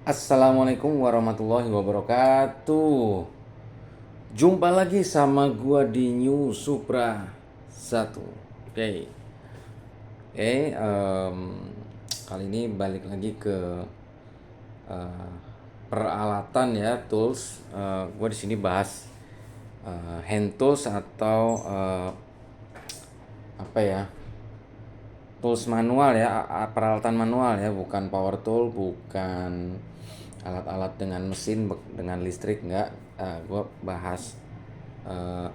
Assalamualaikum warahmatullahi wabarakatuh. Jumpa lagi sama gua di New Supra 1. Oke. Kali ini balik lagi ke eh, peralatan ya, tools. Gua di sini bahas hand tools atau apa ya? Tools manual ya, peralatan manual ya, bukan power tool, bukan alat-alat dengan mesin dengan listrik, enggak. Gue bahas uh,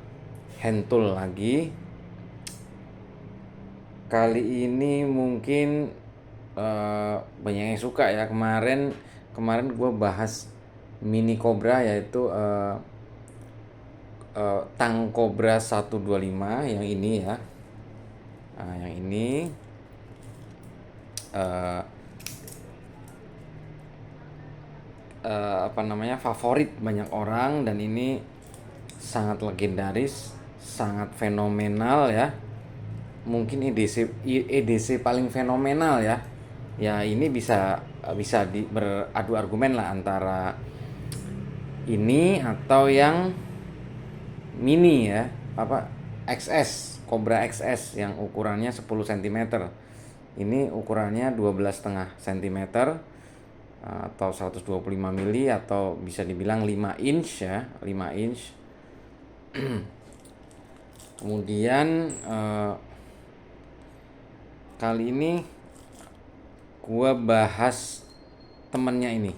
hand tool lagi. Kali ini mungkin banyak yang suka ya. Kemarin kemarin gue bahas mini cobra, yaitu tang cobra 125 yang ini ya. Yang ini uh, apa namanya, favorit banyak orang, dan ini sangat legendaris, sangat fenomenal ya. Mungkin EDC paling fenomenal ya. Ya ini bisa bisa beradu argumen lah antara ini atau yang mini ya, apa, XS, Cobra XS yang ukurannya 10 cm. Ini ukurannya 12,5 cm atau 125 mili, atau bisa dibilang 5 inch ya, 5 inch. Kemudian kali ini gua bahas temennya ini,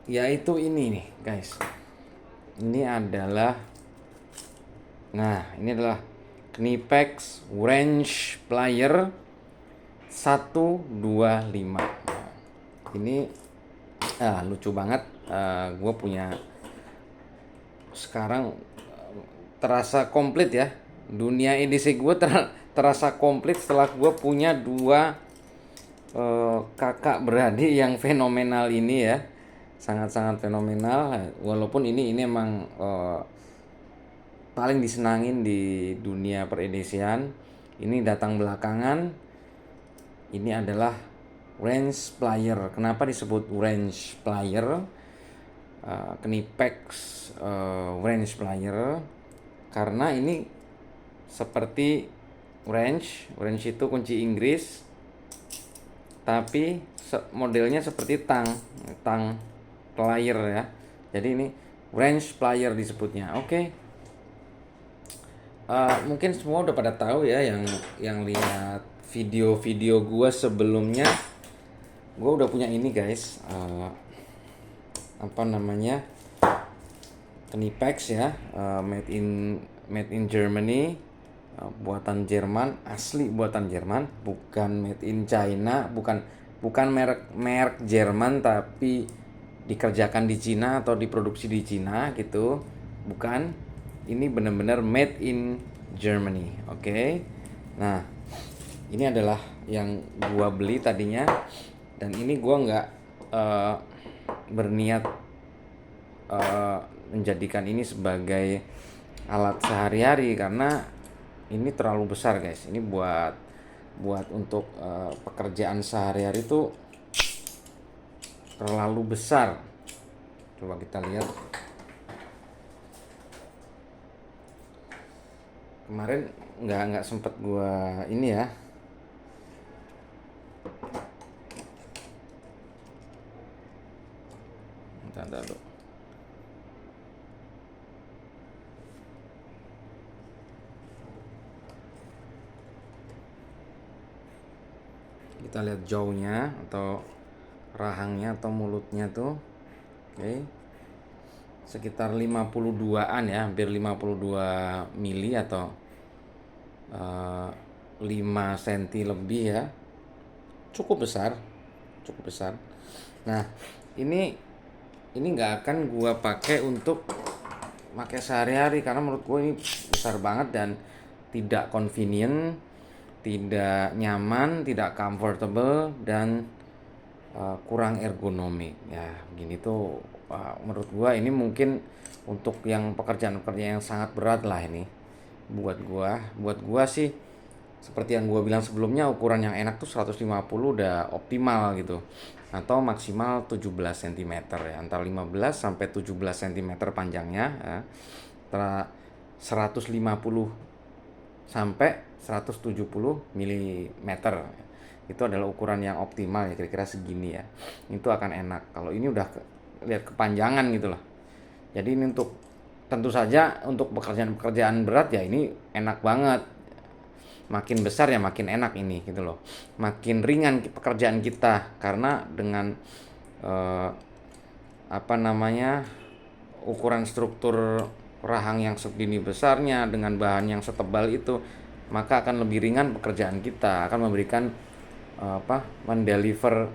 yaitu ini nih guys. Ini adalah Knipex Wrench Plier 125. Ini lucu banget. Gue punya sekarang, terasa komplit ya. Dunia edisi gue terasa komplit setelah gue punya dua kakak beradik yang fenomenal ini ya. Sangat-sangat fenomenal. Walaupun ini emang paling disenangin di dunia peredisian. Ini datang belakangan. Ini adalah wrench plier. Kenapa disebut wrench plier? Knipex wrench plier karena ini seperti wrench itu kunci Inggris, tapi modelnya seperti tang plier ya. Jadi ini wrench plier disebutnya. Oke. Mungkin semua udah pada tahu ya, yang lihat video-video gue sebelumnya. Gue udah punya ini guys, apa namanya, Knipex ya, made in Germany, buatan Jerman, asli buatan Jerman, bukan made in China, bukan merek Jerman tapi dikerjakan di Cina atau diproduksi di Cina gitu, bukan. Ini benar-benar made in Germany. Oke. Nah, ini adalah yang gua beli tadinya, dan ini gua nggak berniat menjadikan ini sebagai alat sehari-hari karena ini terlalu besar guys. Ini buat untuk pekerjaan sehari-hari itu terlalu besar. Coba kita lihat. Kemarin nggak sempet gua ini ya. Bentar dulu. Kita lihat jauhnya atau rahangnya atau mulutnya tuh. Oke. Sekitar 52-an ya, hampir 52 mili atau 5 cm lebih ya. Cukup besar. Nah, ini nggak akan gua pakai untuk pakai sehari-hari karena menurut gue ini besar banget dan tidak convenient, tidak nyaman, tidak comfortable, dan kurang ergonomik ya. Begini tuh, menurut gue ini mungkin untuk yang pekerjaan yang sangat berat lah ini buat gue sih. seperti yang gue bilang sebelumnya, ukuran yang enak tuh 150 udah optimal gitu, atau maksimal 17 cm ya, antara 15 sampai 17 cm panjangnya ya. Antara 150 sampai 170 mm itu adalah ukuran yang optimal ya, kira-kira segini ya. Itu akan enak. Kalau ini udah lihat kepanjangan gitu loh. Jadi ini untuk, tentu saja untuk pekerjaan-pekerjaan berat ya ini enak banget. Makin besar ya makin enak ini gitu loh. Makin ringan pekerjaan kita karena dengan eh, apa namanya, ukuran struktur rahang yang segini besarnya dengan bahan yang setebal itu, maka akan lebih ringan pekerjaan kita, akan memberikan mendeliver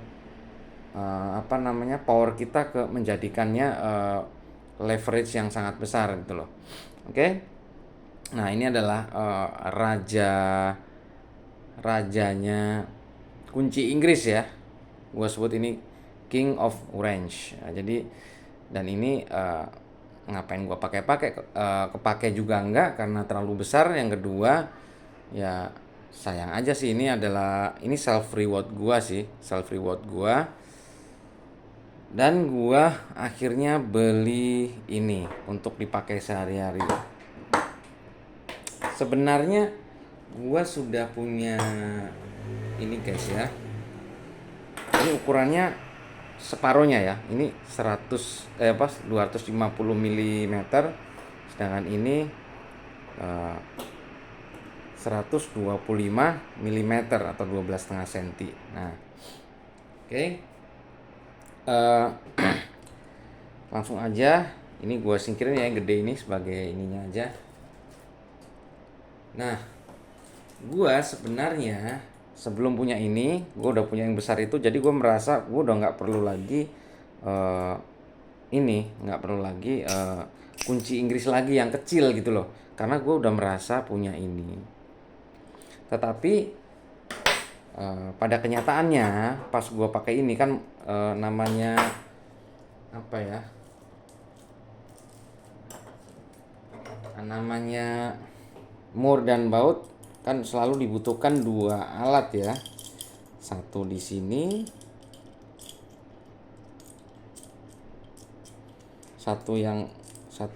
apa namanya, power kita ke menjadikannya leverage yang sangat besar gitu loh. Oke. Nah, ini adalah rajanya kunci Inggris ya. Gue sebut ini King of Orange. Nah, jadi dan ini ngapain gue pakai kepake juga enggak karena terlalu besar. Yang kedua ya sayang aja sih, ini self reward gue sih, self reward gue. Dan gue akhirnya beli ini untuk dipakai sehari-hari. Sebenarnya gue sudah punya ini guys ya. Ini ukurannya separohnya ya. Ini 250 mm, sedangkan ini 125 mm atau 12,5 cm. Nah, oke. Langsung aja ini gue singkirin ya yang gede ini sebagai ininya aja. Nah, gue sebenarnya sebelum punya ini, gue udah punya yang besar itu, jadi gue merasa gue udah nggak perlu lagi nggak perlu lagi kunci Inggris lagi yang kecil gitu loh, karena gue udah merasa punya ini. Tetapi pada kenyataannya pas gue pakai ini kan namanya apa ya? Namanya mur dan baut kan selalu dibutuhkan dua alat ya. Satu di sini, satu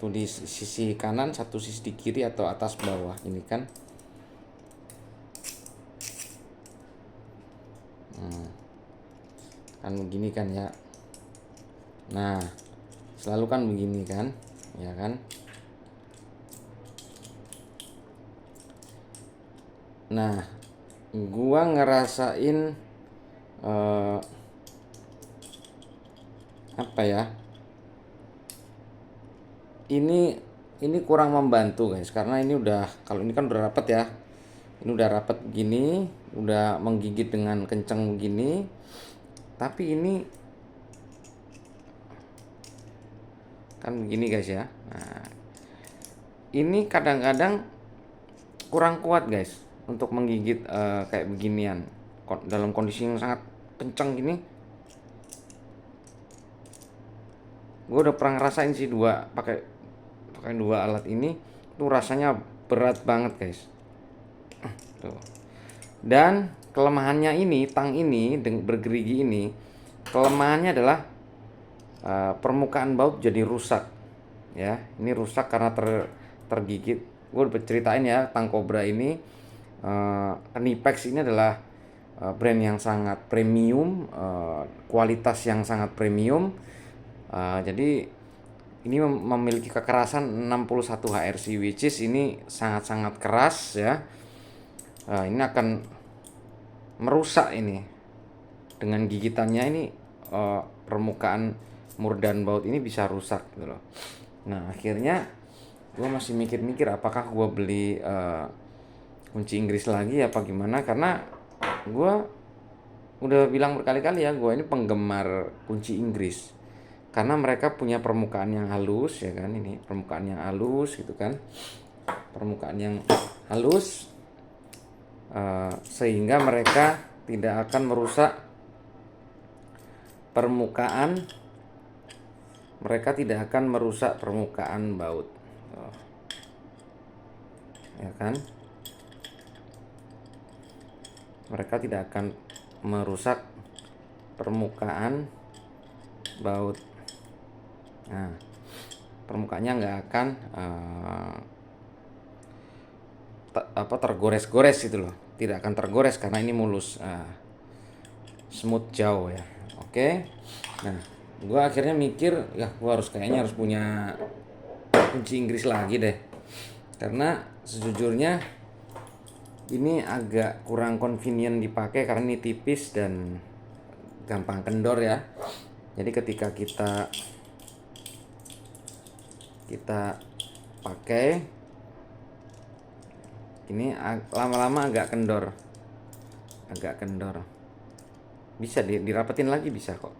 di sisi kanan, satu sisi di kiri atau atas bawah ini kan. Kan begini kan ya. Nah, selalu kan begini kan, ya kan. Nah, gua ngerasain apa ya? Ini kurang membantu guys, karena ini udah, kalau ini kan udah rapat ya. Ini udah rapat begini, udah menggigit dengan kenceng begini. Tapi ini kan begini guys ya. Nah, ini kadang-kadang kurang kuat guys untuk menggigit kayak beginian dalam kondisi yang sangat kencang gini. Gue udah pernah ngerasain sih pakai dua alat ini tuh rasanya berat banget guys. Tuh. Dan kelemahannya ini, tang ini bergerigi ini, kelemahannya adalah permukaan baut jadi rusak ya. Ini rusak karena tergigit. Gue udah ceritain ya, tang Cobra ini, Knipex ini adalah brand yang sangat premium, kualitas yang sangat premium. Jadi ini memiliki kekerasan 61 HRC, which is ini sangat-sangat keras ya. Ini akan merusak ini dengan gigitannya ini, permukaan mur dan baut ini bisa rusak gitu loh. Nah, akhirnya gue masih mikir-mikir apakah gue beli kunci Inggris lagi apa gimana, karena gue udah bilang berkali-kali ya, gue ini penggemar kunci Inggris karena mereka punya permukaan yang halus ya kan. Ini permukaan yang halus gitu kan, permukaan yang halus, sehingga mereka tidak akan merusak permukaan, mereka tidak akan merusak permukaan baut, ya kan. mereka tidak akan merusak permukaan baut. Nah, permukaannya nggak akan tergores-gores gitu loh, tidak akan tergores karena ini mulus, smooth jauh ya. Oke. Nah, gue akhirnya mikir ya gue kayaknya harus punya kunci Inggris lagi deh, karena sejujurnya ini agak kurang convenient dipakai karena ini tipis dan gampang kendor ya. Jadi ketika kita pakai ini lama-lama agak kendor, bisa dirapetin lagi, bisa kok.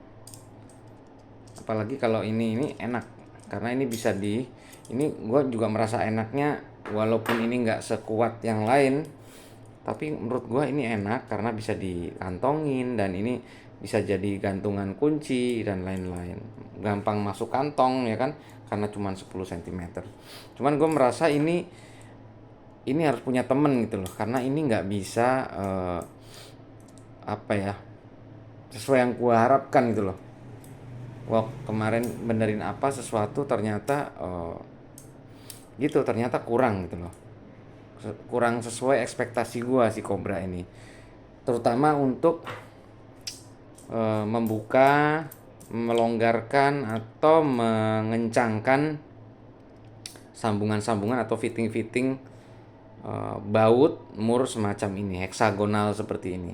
Apalagi kalau ini enak karena ini bisa ini gue juga merasa enaknya, walaupun ini nggak sekuat yang lain, tapi menurut gue ini enak karena bisa dikantongin dan ini bisa jadi gantungan kunci dan lain-lain, gampang masuk kantong ya kan, karena cuma 10 cm. Cuman gue merasa ini harus punya temen gitu loh, karena ini nggak bisa sesuai yang gue harapkan gitu loh. Wah, kemarin benerin sesuatu ternyata ternyata kurang gitu loh, kurang sesuai ekspektasi gue si Cobra ini, terutama untuk membuka, melonggarkan atau mengencangkan sambungan-sambungan atau fitting-fitting baut mur semacam ini, heksagonal seperti ini.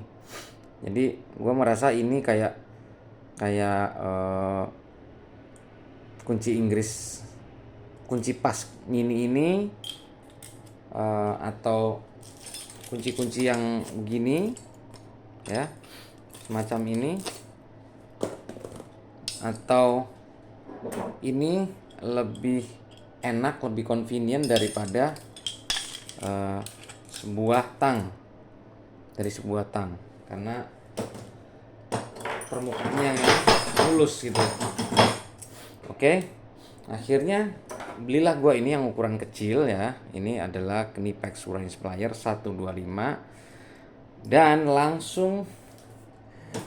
Jadi gue merasa ini kayak kunci Inggris, kunci pas mini ini, atau kunci-kunci yang begini ya, semacam ini, atau ini lebih enak, lebih convenient daripada sebuah tang, karena permukaannya mulus gitu. Oke, akhirnya belilah gue ini yang ukuran kecil ya. Ini adalah Knipex range plier 125 dan langsung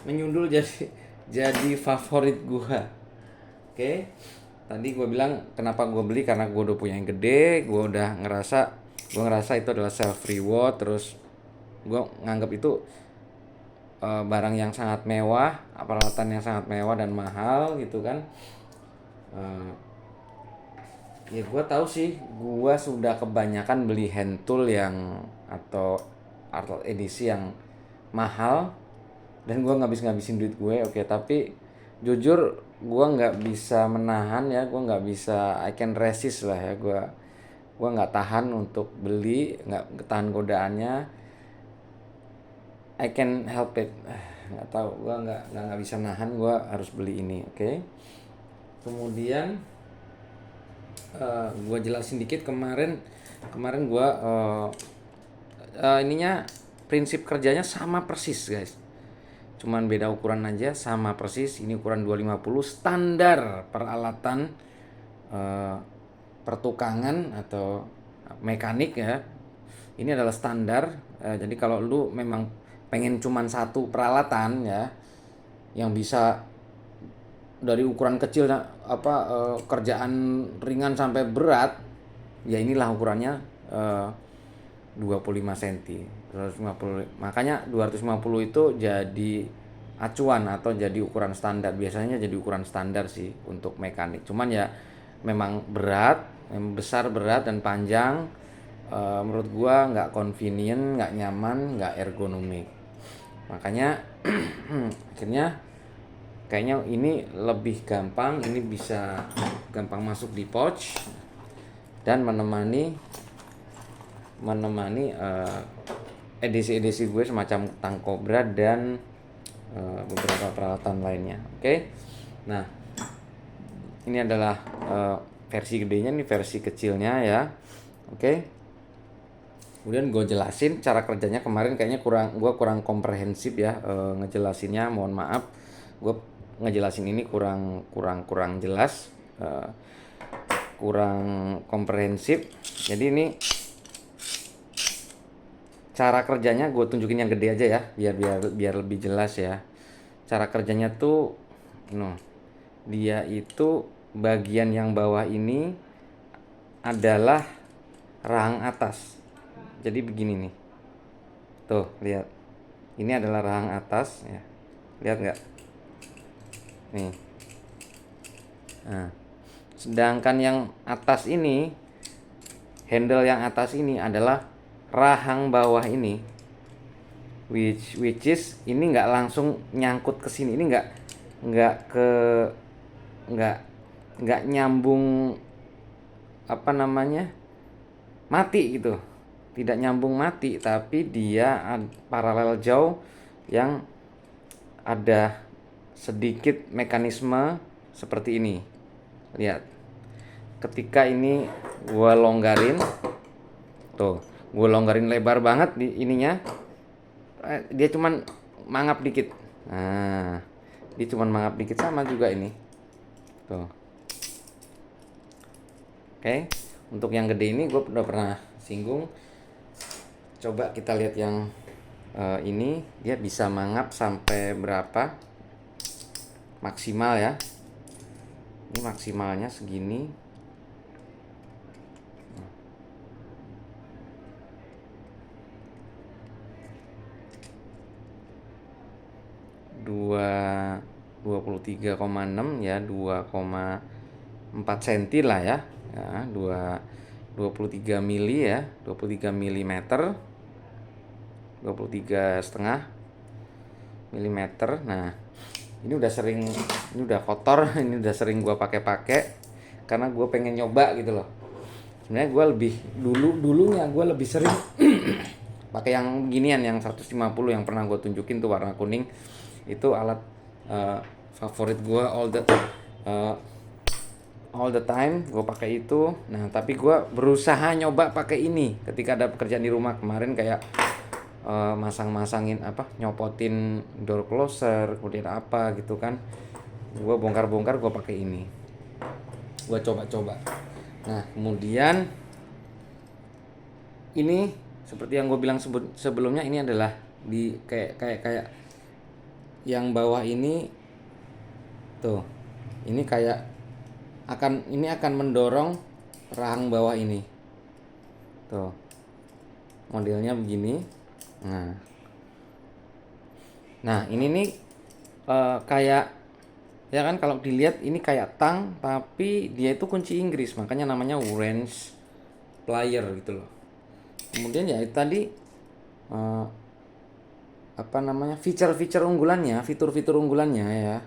menyundul jadi favorit gue. Oke, tadi gue bilang kenapa gue beli, karena gue udah punya yang gede, gue ngerasa itu adalah self reward, terus gue nganggap itu barang yang sangat mewah, peralatan yang sangat mewah dan mahal gitu kan. Ya gue tahu sih, gue sudah kebanyakan beli hand tool atau art edisi yang mahal dan gue ngabisin duit gue. Oke, tapi jujur gue nggak bisa menahan ya, gue nggak bisa, I can resist lah ya, gue nggak tahan untuk beli, nggak tahan godaannya, I can help it, nggak tahu, gue nggak bisa nahan, gue harus beli ini. Oke. Kemudian gue jelasin dikit, kemarin gue ininya, prinsip kerjanya sama persis guys, cuman beda ukuran aja, sama persis. Ini ukuran 250 standar peralatan pertukangan atau mekanik ya. Ini adalah standar. Jadi kalau lu memang pengen cuman satu peralatan ya yang bisa dari ukuran kecil kerjaan ringan sampai berat, ya inilah ukurannya 25 cm 250. Makanya 250 itu jadi acuan atau jadi ukuran standar. Biasanya jadi ukuran standar sih untuk mekanik. Cuman ya memang berat, besar, berat dan panjang. Menurut gua nggak convenient, nggak nyaman, nggak ergonomik. Makanya akhirnya kayaknya ini lebih gampang, ini bisa gampang masuk di pouch dan menemani edisi-edisi gue semacam tang Cobra dan beberapa peralatan lainnya. Oke. Nah, ini adalah versi gedenya, ini versi kecilnya ya. Oke. Kemudian gue jelasin cara kerjanya. Kemarin kayaknya gue kurang komprehensif ya ngejelasinnya, mohon maaf. Gue ngejelasin ini kurang jelas, kurang komprehensif. Jadi ini cara kerjanya gue tunjukin yang gede aja ya, biar biar biar lebih jelas ya. Cara kerjanya tuh, no, dia itu bagian yang bawah ini adalah rahang atas. Jadi begini nih, tuh lihat, ini adalah rahang atas ya, lihat nggak? Nih, nah, sedangkan yang atas ini, handle yang atas ini adalah rahang bawah ini, which is ini nggak langsung nyangkut ke sini, ini nggak ke nggak nggak nyambung, apa namanya, mati gitu, tidak nyambung mati, tapi dia paralel jauh yang ada sedikit mekanisme seperti ini. Lihat, ketika ini gue longgarin, tuh gue longgarin lebar banget di ininya, dia cuman mangap dikit. Nah, dia cuman mangap dikit, sama juga ini tuh. Oke, untuk yang gede ini gue udah pernah singgung. Coba kita lihat yang ini, dia bisa mangap sampai berapa maksimal ya. Ini maksimalnya segini. Dua 23,6 ya, 2,4 cm lah ya. Ya, 23 mili ya, 23 milimeter, 23,5 milimeter. Nah, ini udah sering, ini udah kotor, ini udah sering gue pakai karena gue pengen nyoba gitu loh. Sebenarnya gue lebih dulunya gue lebih sering pakai yang ginian, yang 150 yang pernah gue tunjukin tuh, warna kuning. Itu alat favorit gue all the time gue pakai itu. Nah, tapi gue berusaha nyoba pakai ini ketika ada pekerjaan di rumah kemarin, kayak masang-masangin apa, nyopotin door closer, kemudian apa gitu kan, gue bongkar-bongkar, gue pakai ini, gue coba-coba. Nah, kemudian ini seperti yang gue bilang sebelumnya, ini adalah di kayak yang bawah ini tuh, ini kayak ini akan mendorong rahang bawah ini tuh, modelnya begini. Nah ini nih kayak, ya kan, kalau dilihat ini kayak tang, tapi dia itu kunci Inggris, makanya namanya wrench plier gitu loh. Kemudian ya itu tadi apa namanya, fitur-fitur unggulannya ya,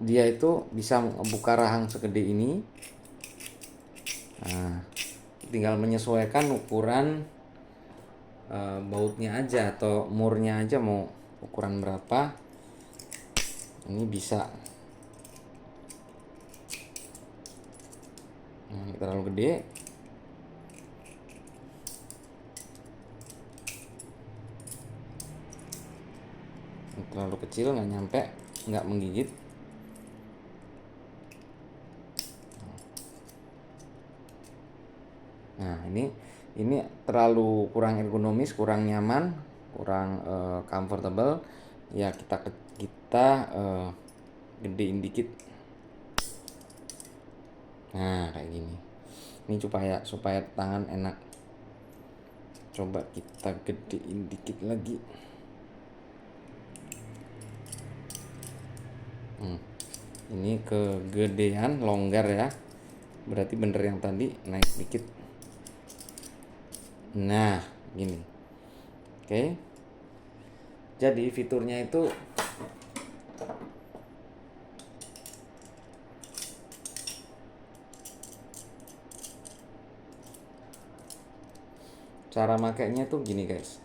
dia itu bisa buka rahang segede ini. Nah, tinggal menyesuaikan ukuran bautnya aja atau murnya aja, mau ukuran berapa. Ini bisa. Nah, ini terlalu gede. Ini terlalu kecil, nggak nyampe, nggak menggigit. Nah, ini terlalu kurang ergonomis, kurang nyaman, kurang comfortable. Ya kita gedein dikit. Nah, kayak gini. Ini supaya tangan enak. Coba kita gedein dikit lagi. Ini kegedean, longgar ya. Berarti bener yang tadi, naik dikit. Nah, gini. Oke. Jadi fiturnya itu cara makainya tuh gini guys.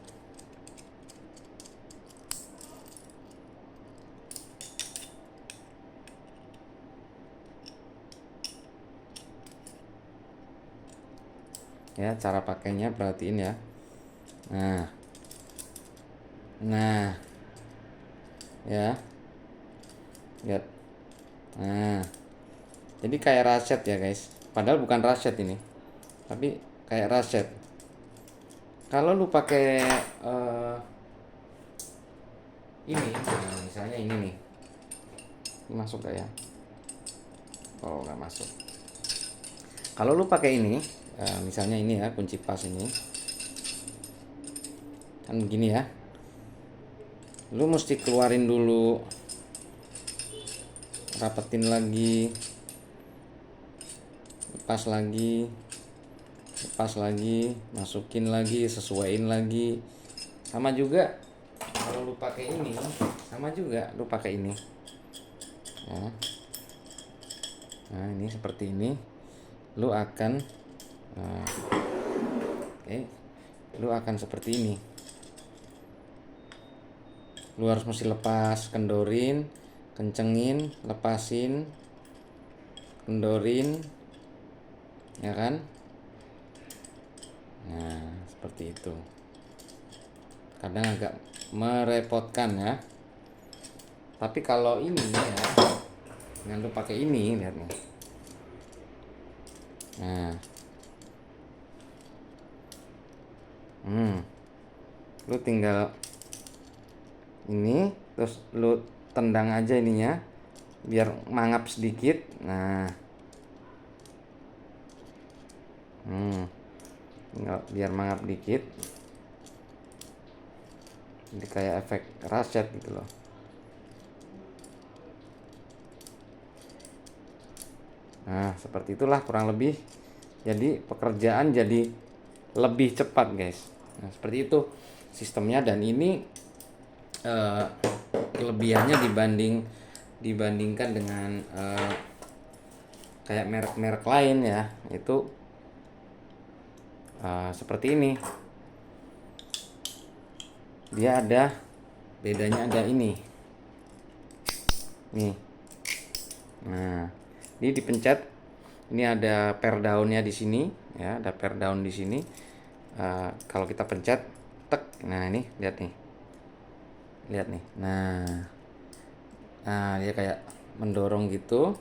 Ya, cara pakainya perhatiin ya. Nah ya, lihat. Nah, jadi kayak raset ya guys, padahal bukan raset ini, tapi kayak raset Kalau lu pakai eh, ini, nah, misalnya ini nih, ini masuk gak ya? Oh, nggak masuk. Kalau lu pakai ini, misalnya ini ya, kunci pas ini, kan begini ya. Lu mesti keluarin dulu, rapetin lagi, lepas lagi, lepas lagi, masukin lagi, sesuaiin lagi. Sama juga kalau lu pakai ini, sama juga lu pakai ini. Ya. Nah, ini seperti ini. Lu akan lu akan seperti ini. Lu harus mesti lepas, kendorin, kencengin, lepasin, kendorin, ya kan? Nah, seperti itu. Kadang agak merepotkan ya. Tapi kalau ini ya, dengan lu pakai ini, lihat nih. Nah, lu tinggal ini, terus lu tendang aja ininya, biar mangap sedikit. Nah, tinggal biar mangap dikit. Jadi kayak efek raset gitu loh. Nah, seperti itulah kurang lebih. Jadi pekerjaan jadi lebih cepat, guys. Nah, seperti itu sistemnya, dan ini kelebihannya dibandingkan dengan kayak merek-merek lain ya, itu seperti ini. Dia ada bedanya, ada ini nih. Nah, ini dipencet, ini ada per daunnya di sini ya, ada per daun di sini. Kalau kita pencet tek, nah ini lihat nih, nah dia kayak mendorong gitu.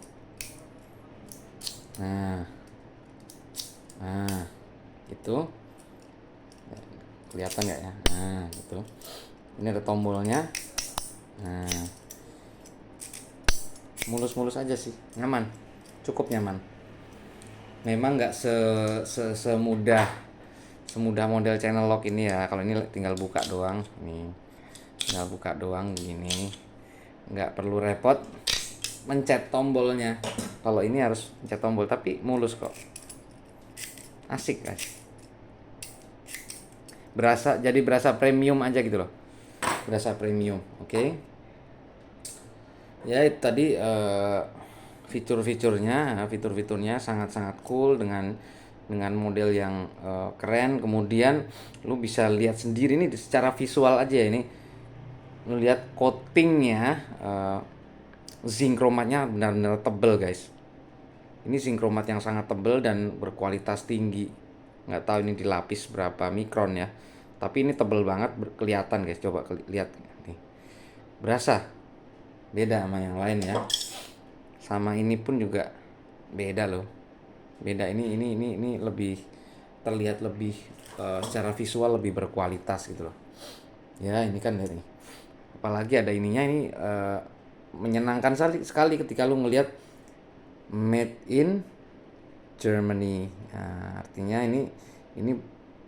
Nah itu kelihatan nggak ya? Nah gitu, ini ada tombolnya. Nah, mulus-mulus aja sih, nyaman, cukup nyaman. Memang nggak semudah model channel lock ini ya. Kalau ini tinggal buka doang nih, tinggal buka doang gini, nggak perlu repot mencet tombolnya. Kalau ini harus mencet tombol, tapi mulus kok, asik guys. Berasa premium aja gitu loh, berasa premium. Oke. Ya itu tadi fitur-fiturnya sangat-sangat cool, dengan model yang keren. Kemudian lu bisa lihat sendiri nih secara visual aja ini. Lu lihat coatingnya, zinc chromatnya benar-benar tebel guys. Ini zinc chromat yang sangat tebel dan berkualitas tinggi. Nggak tahu ini dilapis berapa mikron ya, tapi ini tebel banget, kelihatan guys. Coba lihat nih, berasa beda sama yang lain ya. Sama ini pun juga beda loh, beda. Ini lebih terlihat lebih secara visual lebih berkualitas gitu loh ya. Ini kan ini, apalagi ada ininya ini, menyenangkan sekali ketika lu ngelihat made in Germany. Nah, artinya ini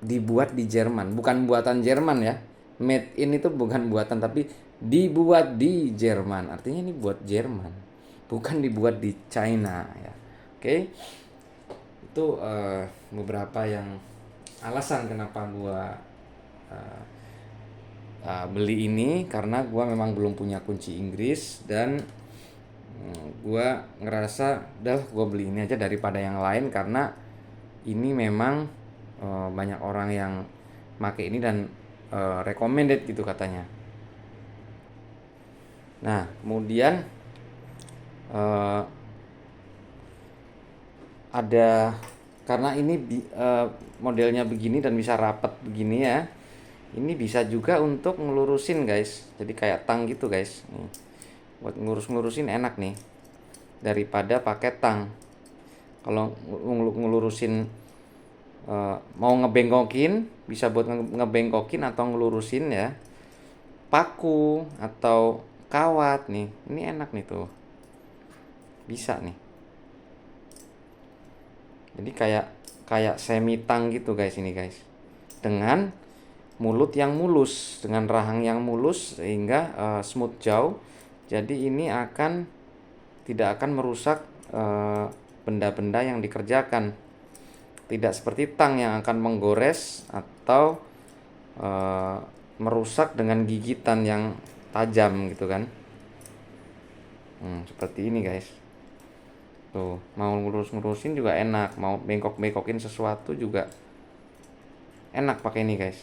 dibuat di Jerman, bukan buatan Jerman ya. Made in itu bukan buatan, tapi dibuat di Jerman. Artinya ini buat Jerman, bukan dibuat di China ya. Oke. Itu beberapa yang alasan kenapa gua beli ini, karena gua memang belum punya kunci Inggris, dan gua ngerasa udah gua beli ini aja daripada yang lain, karena ini memang banyak orang yang make ini dan recommended gitu katanya. Nah, kemudian ada, karena ini modelnya begini dan bisa rapat begini ya. Ini bisa juga untuk ngelurusin guys, jadi kayak tang gitu guys. Nih, buat ngelurusin enak nih, daripada pakai tang. Kalau ngelurusin mau ngebengkokin, bisa buat ngebengkokin atau ngelurusin ya, paku atau kawat nih. Ini enak nih tuh, bisa nih. Jadi kayak kayak semi tang gitu guys, ini guys, dengan mulut yang mulus, dengan rahang yang mulus, sehingga smooth jaw. Jadi ini tidak akan merusak benda-benda yang dikerjakan. Tidak seperti tang yang akan menggores atau merusak dengan gigitan yang tajam gitu kan. Seperti ini guys. Tuh, mau ngurus-ngurusin juga enak, mau bengkok-bengkokin sesuatu juga enak pakai ini guys.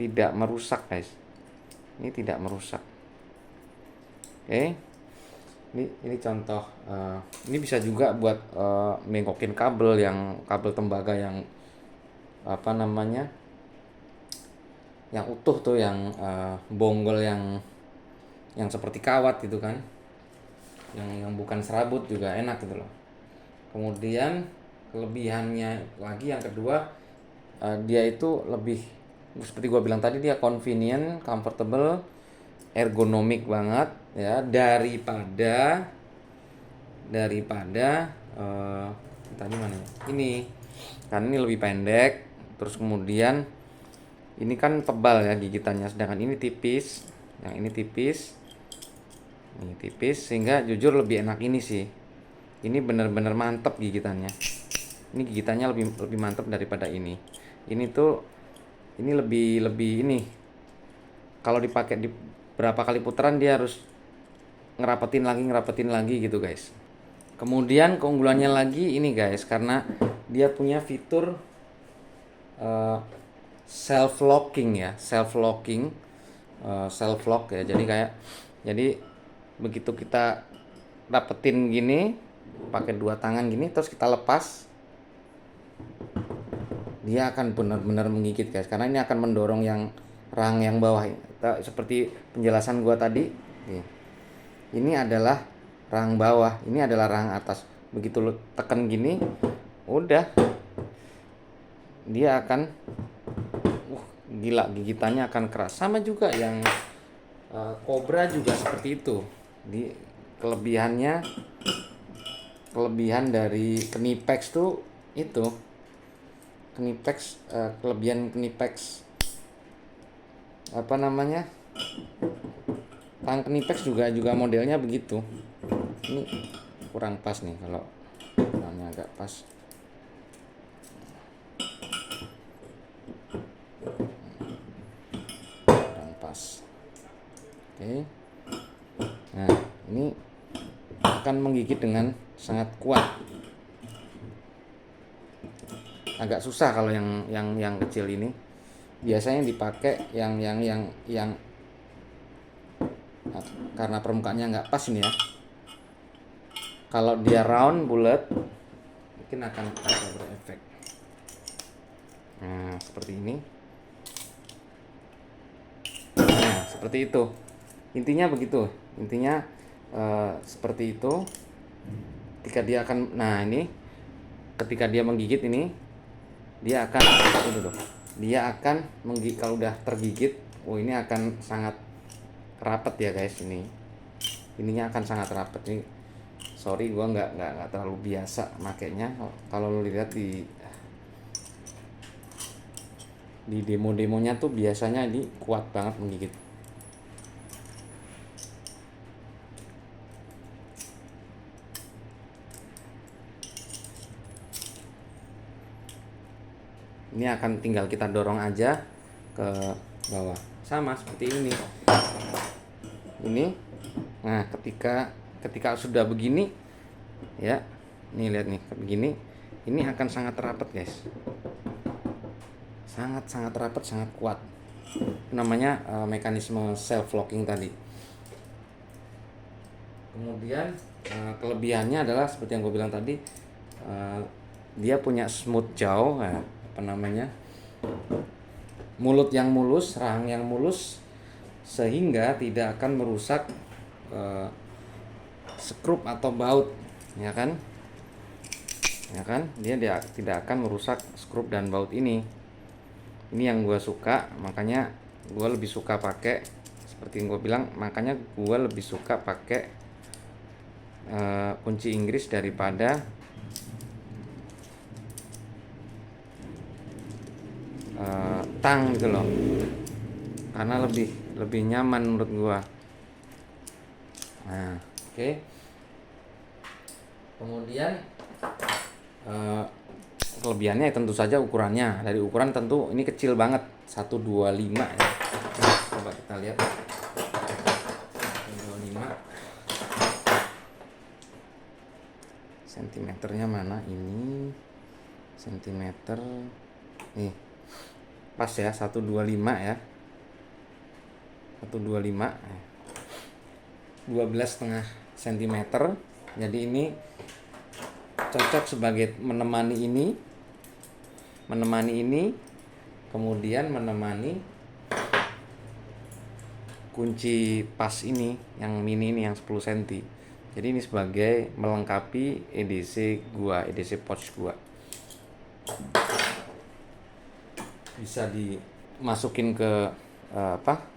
Tidak merusak guys. Ini tidak merusak. Oke. Ini contoh. Ini bisa juga buat bengkokin kabel tembaga yang apa namanya? Yang utuh tuh, yang bonggol yang seperti kawat gitu kan. Yang bukan serabut juga enak gitu loh. Kemudian kelebihannya lagi yang kedua, dia itu lebih, seperti gua bilang tadi, dia convenient, comfortable, ergonomik banget ya, daripada tadi mana ya? Ini kan ini lebih pendek, terus kemudian ini kan tebal ya gigitannya, sedangkan ini tipis. Yang ini tipis, sehingga jujur lebih enak ini sih. Ini bener-bener mantep gigitannya. Ini gigitannya lebih mantep daripada ini. Ini lebih ini. Kalau dipakai di berapa kali putaran dia harus ngerapetin lagi gitu guys. Kemudian keunggulannya lagi ini guys, karena dia punya fitur self lock ya. Jadi begitu kita dapetin gini pakai dua tangan gini, terus kita lepas, dia akan benar-benar menggigit guys, karena ini akan mendorong yang rahang yang bawah. Seperti penjelasan gua tadi, ini adalah rahang bawah, ini adalah rahang atas. Begitu lu tekan gini, udah dia akan gila, gigitannya akan keras. Sama juga yang Cobra juga seperti itu. Kelebihan dari Knipex tuh itu, kelebihan Knipex apa namanya, tang Knipex juga modelnya begitu. Ini kurang pas nih, kalau ukurannya agak pas. Kurang pas. Oke. Nah, ini akan menggigit dengan sangat kuat. Agak susah kalau yang kecil ini. Biasanya dipakai yang karena permukaannya nggak pas ini ya. Kalau dia round, bulat, mungkin akan berefek. Nah, seperti ini. Nah, seperti itu. Intinya begitu. Intinya seperti itu. Ketika dia menggigit ini, dia akan menggigit. Kalau udah tergigit, ini akan sangat rapet ya guys. Ininya akan sangat rapet. Ini sorry, gua nggak terlalu biasa makainya. Kalau lu lihat di demo-demonya tuh biasanya ini kuat banget menggigit. Ini akan tinggal kita dorong aja ke bawah, sama seperti ini. Nah, ketika sudah begini ya, nih lihat nih begini, ini akan sangat rapat guys, sangat rapat, sangat kuat. Namanya mekanisme self locking tadi. Kemudian kelebihannya adalah seperti yang gue bilang tadi, dia punya smooth jaw, mulut yang mulus, rahang yang mulus, sehingga tidak akan merusak skrup atau baut, ya kan? ya kan, dia tidak akan merusak skrup dan baut ini. Ini yang gue suka, makanya gue lebih suka pakai seperti yang gue bilang, makanya gue lebih suka pakai kunci Inggris daripada tang gitu loh, karena lebih nyaman menurut gue. Nah, oke. Kemudian kelebihannya tentu saja ukurannya. Dari ukuran tentu ini kecil banget, 125 ya. Coba kita lihat 125 sentimeternya mana, ini sentimeter nih, pas ya, 125 ya, 125 12,5 cm. Jadi ini cocok sebagai menemani ini, kemudian menemani kunci pas ini yang mini ini yang 10 cm. Jadi ini sebagai melengkapi EDC pouch gua. Bisa dimasukin ke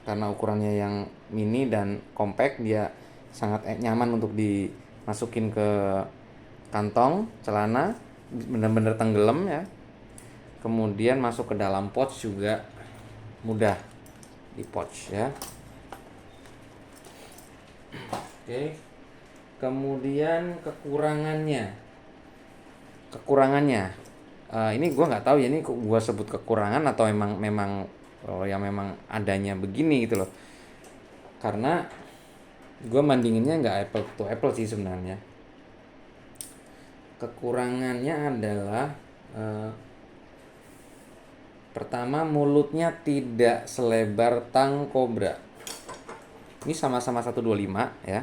karena ukurannya yang mini dan compact, dia sangat nyaman untuk dimasukin ke kantong celana, benar-benar tenggelam ya. Kemudian masuk ke dalam pouch juga mudah di pouch ya. Oke. Kemudian kekurangannya ini gue nggak tahu ya, ini gue sebut kekurangan atau memang adanya begini gitu loh, karena gue bandinginnya nggak apple to apple sih sebenarnya. Kekurangannya adalah pertama, mulutnya tidak selebar tang Cobra. Ini sama-sama 125 ya,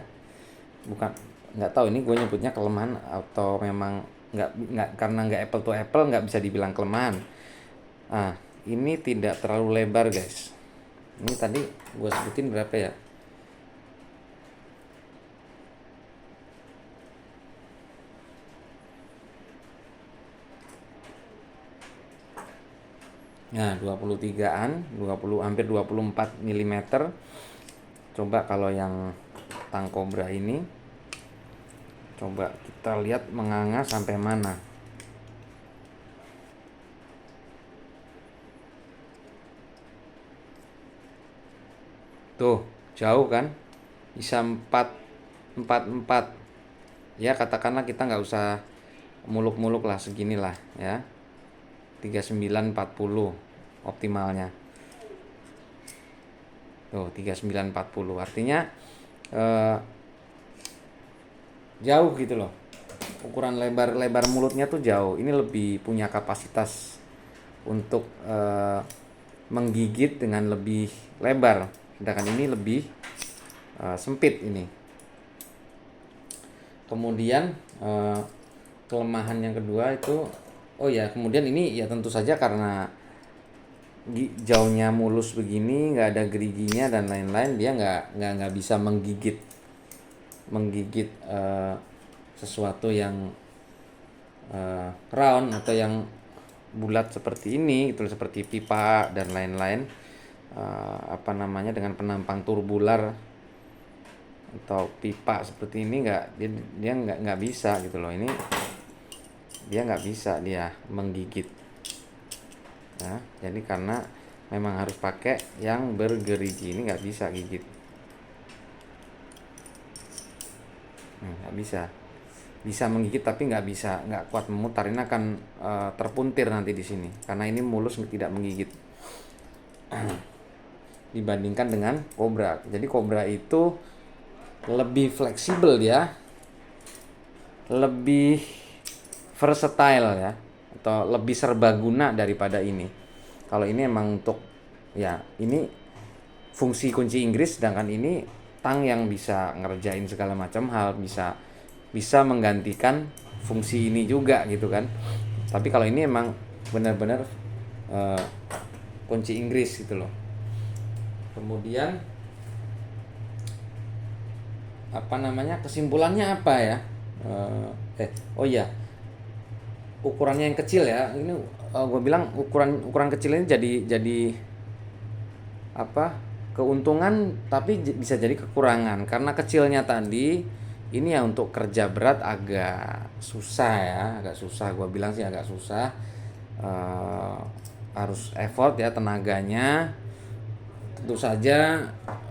bukan, nggak tahu ini gue nyebutnya kelemahan atau memang nggak, karena nggak apple to apple nggak bisa dibilang kelemahan. Ini tidak terlalu lebar guys. Ini tadi gue sebutin berapa ya, nah 23an, hampir 24 mm. Coba kalau yang tang Cobra ini, coba kita lihat menganga sampai mana. Tuh, jauh kan? Bisa 4 ya, katakanlah kita nggak usah muluk-muluk lah, seginilah ya, 3940 optimalnya. Tuh 3940, artinya jauh gitu loh, ukuran lebar mulutnya tuh jauh. Ini lebih punya kapasitas untuk menggigit dengan lebih lebar, sedangkan ini lebih sempit ini. Kemudian kelemahan yang kedua itu, kemudian ini ya tentu saja karena jauhnya mulus begini, nggak ada geriginya dan lain-lain, dia nggak bisa menggigit sesuatu yang round atau yang bulat seperti ini gitu, seperti pipa dan lain-lain, dengan penampang turbular atau pipa seperti ini, dia nggak bisa gitu loh. Ini dia nggak bisa dia menggigit ya, jadi karena memang harus pakai yang bergerigi, ini nggak bisa gigit, nggak bisa menggigit tapi nggak kuat memutar. Ini akan terpuntir nanti di sini karena ini mulus, tidak menggigit dibandingkan dengan Cobra. Jadi Cobra itu lebih fleksibel ya, lebih versatile ya, atau lebih serbaguna daripada ini. Kalau ini emang untuk ya, ini fungsi kunci Inggris, sedangkan ini tang yang bisa ngerjain segala macam hal, bisa menggantikan fungsi ini juga gitu kan. Tapi kalau ini emang benar-benar kunci Inggris gitu loh. Kemudian kesimpulannya apa ya? ukurannya yang kecil ya. Ini gue bilang ukuran ukuran kecil ini jadi apa, keuntungan tapi bisa jadi kekurangan karena kecilnya tadi. Ini ya untuk kerja berat agak susah ya, agak susah, gue bilang sih agak susah. Eh, Harus effort ya tenaganya. Tentu saja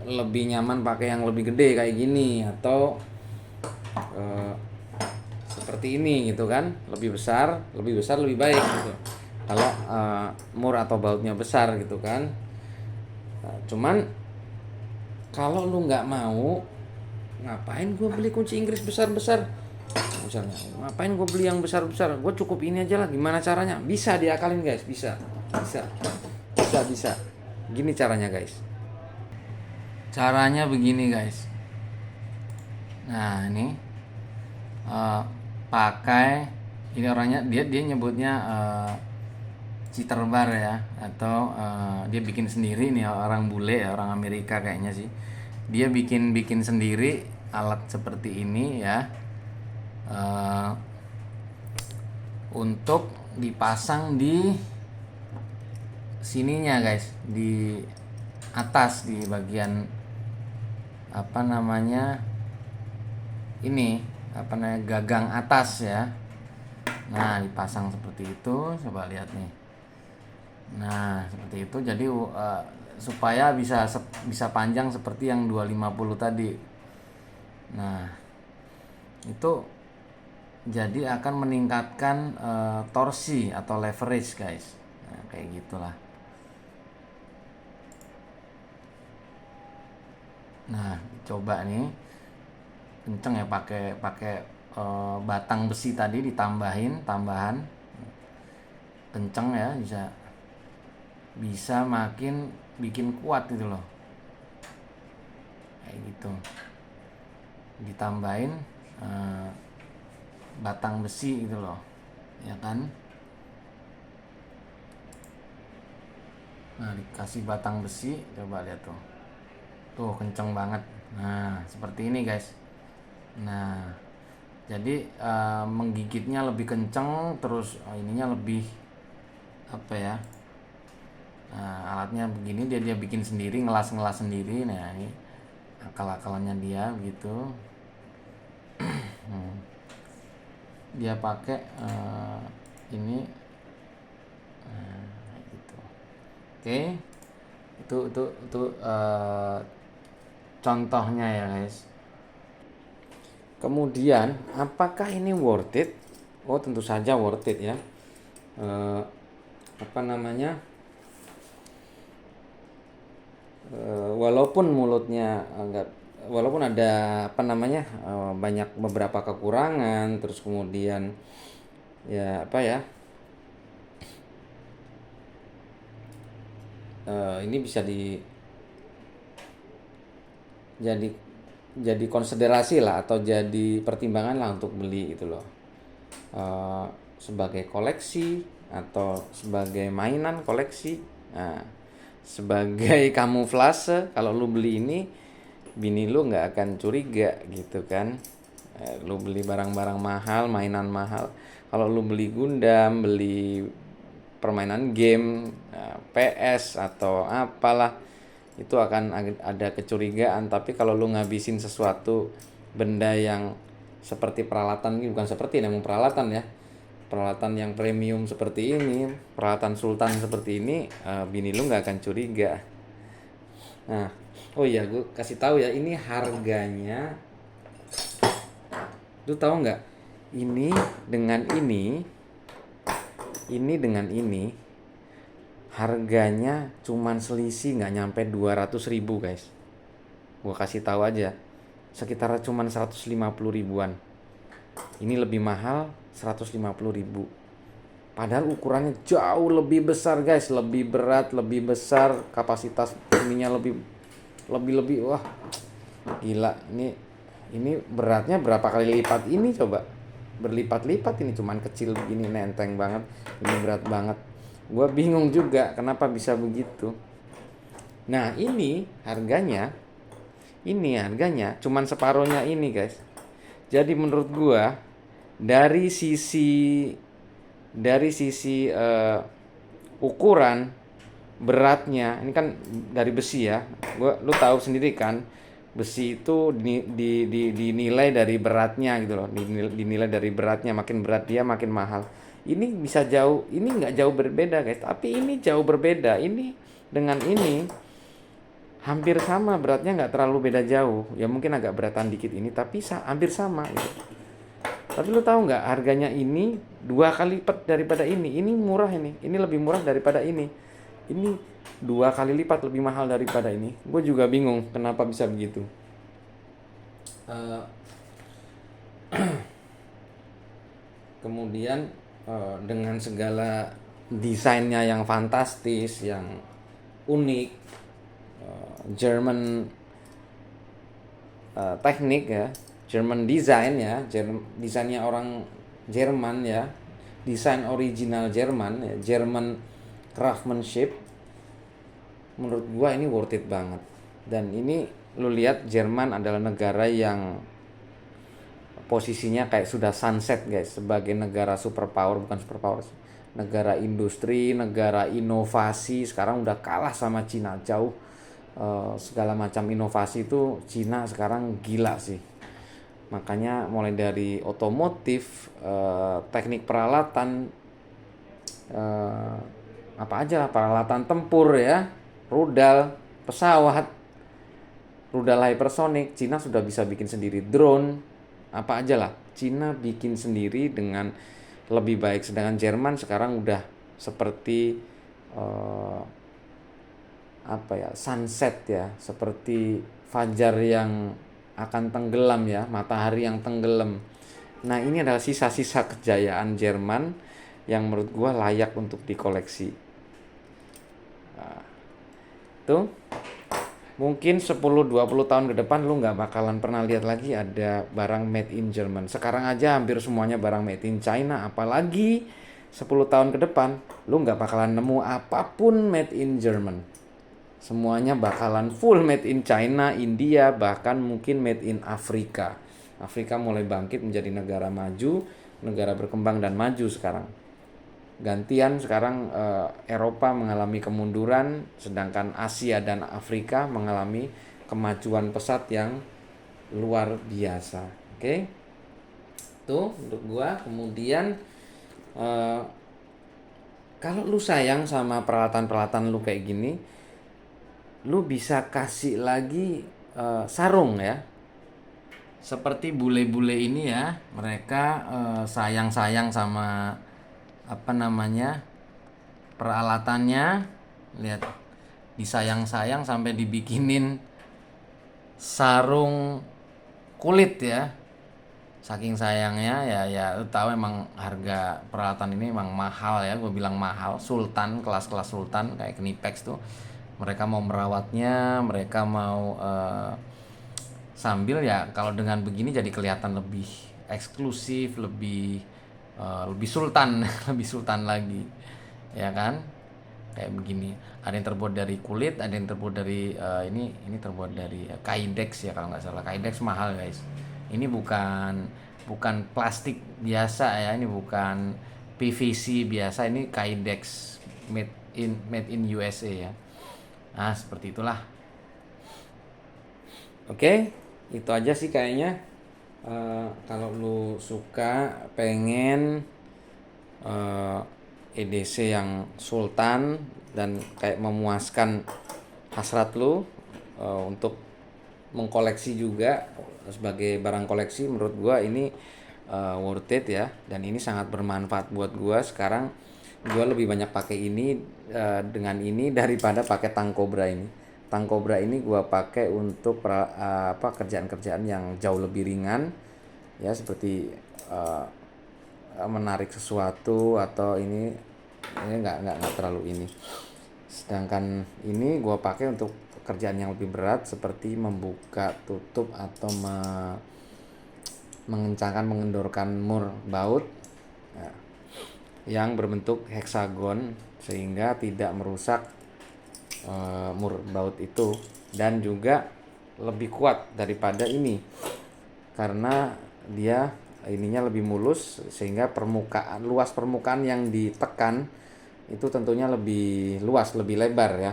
lebih nyaman pakai yang lebih gede kayak gini, atau eh, seperti ini gitu kan, lebih besar lebih baik gitu kalau mur atau bautnya besar gitu kan. Nah, cuman kalau lu nggak mau, ngapain gue beli kunci Inggris besar-besar misalnya, ngapain gue beli yang besar-besar, gue cukup ini aja lah. Gimana caranya? Bisa diakalin guys, bisa bisa bisa gini caranya guys. Caranya begini guys. Nah ini eh, pakai ini, orangnya dia nyebutnya citerbar ya, atau dia bikin sendiri nih, orang bule ya, orang Amerika kayaknya sih. Dia bikin bikin sendiri alat seperti ini ya, eh, untuk dipasang di sininya guys, di atas, di bagian apa namanya ini, apa namanya, gagang atas ya. Nah dipasang seperti itu, coba lihat nih. Nah seperti itu, jadi supaya bisa panjang seperti yang 250 tadi. Nah itu jadi akan meningkatkan torsi atau leverage guys. Nah, kayak gitulah. Nah coba nih, kenceng ya, pakai pakai batang besi tadi tambahan kenceng ya, bisa bisa makin bikin kuat gitu loh, kayak gitu. Ditambahin eh, batang besi gitu loh, ya kan. Nah dikasih batang besi, coba lihat tuh kenceng banget. Nah seperti ini guys. Nah jadi menggigitnya lebih kenceng, terus ininya lebih apa ya, alatnya begini, dia bikin sendiri, ngelas sendiri. Nah ini akal-akalannya dia gitu. Dia pakai ini gitu. Oke, itu contohnya ya guys. Kemudian apakah ini worth it? Oh tentu saja worth it ya. Apa namanya, walaupun mulutnya enggak, walaupun ada apa namanya, banyak beberapa kekurangan, terus kemudian ya apa ya, ini bisa jadi jadi konsiderasi lah, atau jadi pertimbangan lah untuk beli itu loh. Eh, Sebagai koleksi atau sebagai mainan koleksi. Nah, sebagai kamuflase, kalau lu beli ini, bini lu nggak akan curiga gitu kan. Lu beli barang-barang mahal, mainan mahal. Kalau lu beli Gundam, beli permainan game, PS atau apalah, itu akan ada kecurigaan. Tapi kalau lu ngabisin sesuatu benda yang seperti peralatan, ini bukan seperti, namun peralatan ya, peralatan yang premium seperti ini, peralatan sultan seperti ini, bini lu nggak akan curiga. Nah, oh iya, gue kasih tahu ya, ini harganya. Lu tahu nggak? Ini dengan ini harganya cuman selisih nggak nyampe 200.000 guys. Gue kasih tahu aja, sekitar cuman 150 ribuan. Ini lebih mahal 150 ribu. Padahal ukurannya jauh lebih besar guys, lebih berat, lebih besar, kapasitas ininya lebih wah gila. Ini beratnya berapa kali lipat ini coba, berlipat-lipat. Ini cuman kecil begini, nenteng banget. Ini berat banget. Gue bingung juga kenapa bisa begitu. Nah ini harganya cuman separuhnya ini guys. Jadi menurut gue, dari sisi dari sisi ukuran beratnya, ini kan dari besi ya. Lu tahu sendiri kan, besi itu dinilai dari beratnya gitu loh, dinilai dari beratnya, makin berat dia makin mahal. Ini bisa jauh, ini nggak jauh berbeda guys, tapi ini jauh berbeda. Ini dengan ini hampir sama beratnya, nggak terlalu beda jauh ya, mungkin agak beratan dikit ini, tapi hampir sama gitu. Tapi lu tahu nggak, harganya ini 2 kali lipat daripada ini murah, ini lebih murah daripada ini 2 kali lipat lebih mahal daripada ini. Gue juga bingung kenapa bisa begitu. Eh, Kemudian dengan segala desainnya yang fantastis, yang unik, German teknik ya, German design ya, desainnya orang Jerman ya, desain original Jerman ya, German craftsmanship. Menurut gua ini worth it banget. Dan ini lu lihat, Jerman adalah negara yang posisinya kayak sudah sunset guys, sebagai negara superpower, bukan superpower, negara industri, negara inovasi. Sekarang udah kalah sama Cina jauh. Segala macam inovasi itu Cina sekarang gila sih. Makanya mulai dari otomotif, teknik peralatan, eh, apa aja lah, peralatan tempur ya, rudal pesawat, rudal hypersonic, Cina sudah bisa bikin sendiri. Drone, apa aja lah, Cina bikin sendiri dengan lebih baik. Sedangkan Jerman sekarang udah seperti eh, apa ya, sunset ya, seperti fajar yang akan tenggelam ya, matahari yang tenggelam. Nah, ini adalah sisa-sisa kejayaan Jerman yang menurut gua layak untuk dikoleksi. Tuh, mungkin 10-20 tahun ke depan lu nggak bakalan pernah lihat lagi ada barang made in Jerman. Sekarang aja hampir semuanya barang made in China, apalagi 10 tahun ke depan lu nggak bakalan nemu apapun made in Jerman. Semuanya bakalan full made in China, India, bahkan mungkin made in Afrika. Afrika mulai bangkit menjadi negara maju, negara berkembang dan maju sekarang. Gantian sekarang Eropa mengalami kemunduran, sedangkan Asia dan Afrika mengalami kemajuan pesat yang luar biasa. Oke, tuh untuk gua. Kemudian eh, kalau lu sayang sama peralatan-peralatan lu kayak gini, lu bisa kasih lagi sarung ya. Seperti bule-bule ini ya, mereka sayang-sayang sama apa namanya, peralatannya. Lihat, disayang-sayang sampai dibikinin sarung kulit ya, saking sayangnya ya. Ya lu tahu emang harga peralatan ini emang mahal ya, gue bilang mahal. Sultan, kelas-kelas sultan kayak Knipex tuh, mereka mau merawatnya, mereka mau sambil ya, kalau dengan begini jadi kelihatan lebih eksklusif, lebih sultan lebih sultan lagi ya kan. Kayak begini, ada yang terbuat dari kulit, ada yang terbuat dari ini terbuat dari Kydex ya kalau nggak salah. Kydex mahal guys, ini bukan bukan plastik biasa ya, ini bukan PVC biasa, ini Kydex, made in USA ya. Nah seperti itulah. Oke, itu aja sih kayaknya. Kalau lu suka, pengen EDC yang sultan dan kayak memuaskan hasrat lu untuk mengkoleksi juga sebagai barang koleksi, menurut gua ini worth it ya, dan ini sangat bermanfaat buat gua. Sekarang gua lebih banyak pakai ini dengan ini daripada pakai tang cobra ini. Tang cobra ini gua pakai untuk kerjaan-kerjaan yang jauh lebih ringan ya, seperti menarik sesuatu, atau ini nggak terlalu ini. Sedangkan ini gue pakai untuk pekerjaan yang lebih berat, seperti membuka tutup atau mengencangkan, mengendorkan mur baut ya, yang berbentuk heksagon sehingga tidak merusak mur baut itu. Dan juga lebih kuat daripada ini karena dia ininya lebih mulus, sehingga luas permukaan yang ditekan itu tentunya lebih luas, lebih lebar ya.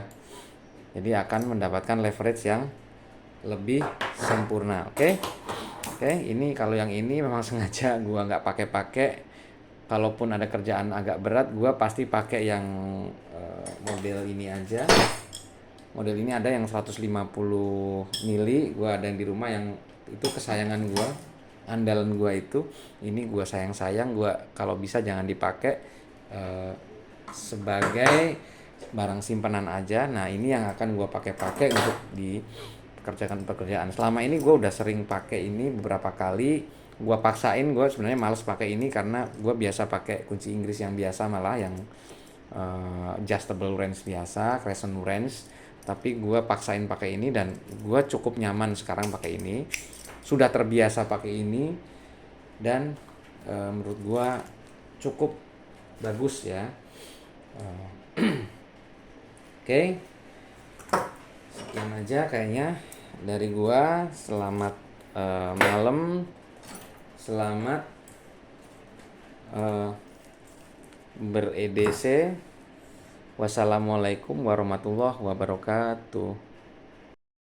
Jadi akan mendapatkan leverage yang lebih sempurna. Oke. Ini kalau yang ini memang sengaja gua nggak pakai. Kalaupun ada kerjaan agak berat, gua pasti pakai yang model ini aja. Model ini ada yang 150 mili, gua ada yang di rumah yang itu kesayangan gua, andalan gua itu. Ini gua sayang-sayang, gua kalau bisa jangan dipakai, sebagai barang simpanan aja. Nah, ini yang akan gua pakai untuk di pekerjaan. Selama ini gue udah sering pakai ini beberapa kali. Gue paksain, gue sebenarnya males pakai ini karena gue biasa pakai kunci Inggris yang biasa, malah yang adjustable wrench biasa, crescent wrench. Tapi gue paksain pakai ini dan gue cukup nyaman sekarang pakai ini. Sudah terbiasa pakai ini dan menurut gue cukup bagus ya. Oke. Sekian aja kayaknya dari gua. Selamat malam, selamat ber-EDC. Wassalamualaikum warahmatullahi wabarakatuh.